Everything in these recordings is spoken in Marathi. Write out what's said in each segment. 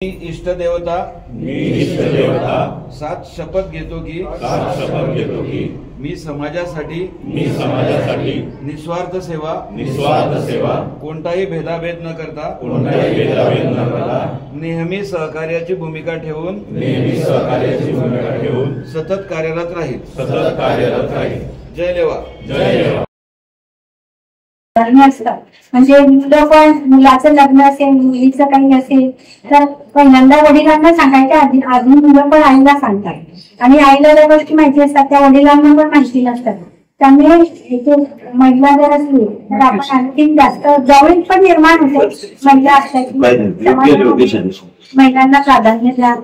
मी इष्टदेवता सात शपथ घेतो की मी समाजासाठी निस्वार्थ सेवा कोणताही भेदाभेद न करता नेहमी सहकार्याची भूमिका ठेवून सतत कार्यरत राहील। जय लेवा। असतात म्हणजे मुलं पण मुलाचं लग्न असेल मुलीचं काही असेल तर पहिल्यांदा वडिलांना सांगायच्या आधी अजून मुलं पण आईला सांगतात आणि आईला ज्या गोष्टी माहिती असतात त्या वडिलांना पण माहिती नसतात। त्यामुळे इथे महिला जर असली तर आपण आणखी जास्त जवळीक पण निर्माण होते। महिला असतात महिलांना प्राधान्य द्या।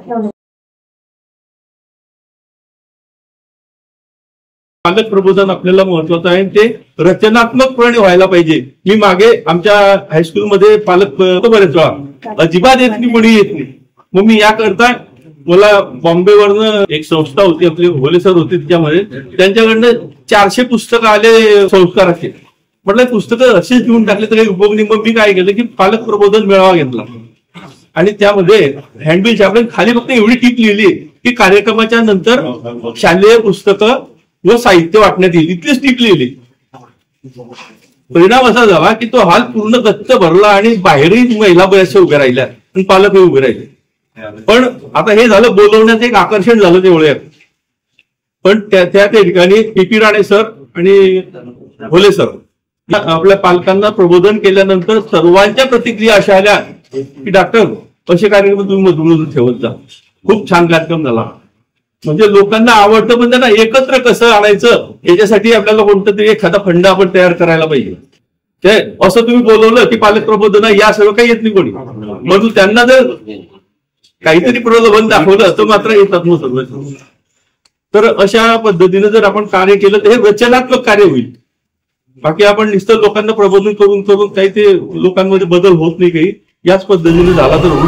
पालक प्रबोधन आपल्याला महत्वाचं आहे, ते रचनात्मकपणे व्हायला पाहिजे। मी मागे आमच्या हायस्कूलमध्ये पालक बरेच वेळा अजिबात येत नाही, कोणी येत नाही। मग मी याकरता मला बॉम्बेवरनं एक संस्था होती, आपली होले सर होते, त्याच्यामध्ये त्यांच्याकडनं 400 पुस्तकं आले संस्काराचे। म्हटलं पुस्तकं असेच घेऊन टाकले तर काही उपयोग नाही। मग मी काय केलं की पालक प्रबोधन मेळावा घेतला आणि त्यामध्ये हँडबिल छापले, खाली फक्त एवढी टीप लिहिली की कार्यक्रमाच्या नंतर शालेय पुस्तकं व साहित्य वाटण्यात येईल, इतकीच टीप लिहिली। परिणाम असा झाला की तो हॉल पूर्ण गच्च भरला आणि बाहेरही महिला बऱ्याचशा उभ्या राहिल्या आणि पालकही उभे राहिले। पण आता हे झालं बोलवण्याचं एक आकर्षण झालं तेवढे। पण त्या ठिकाणी पी राणे सर आणि होले सर आपल्या पालकांना प्रबोधन केल्यानंतर सर्वांच्या प्रतिक्रिया अशा आल्या की डॉक्टर असे कार्यक्रम तुम्ही मधून ठेवत जा। खूप छान कार्यक्रम झाला, म्हणजे लोकांना आवडतं, पण त्यांना एकत्र कसं आणायचं याच्यासाठी आपल्याला कोणतं तरी एखादा फंड आपण तयार करायला पाहिजे। ते असं तुम्ही बोलवलं की पालक प्रबोधन या सर्व काही येत नाही कोणी, म्हणून त्यांना जर काहीतरी प्रलोभन दाखवलं तर मात्र येतात मग सर्व। तर अशा पद्धतीने जर आपण कार्य केलं तर हे रचनात्मक कार्य होईल। बाकी आपण नुसतं लोकांना प्रबोधन करून काही ते लोकांमध्ये बदल होत नाही, काही याच पद्धतीने झाला तर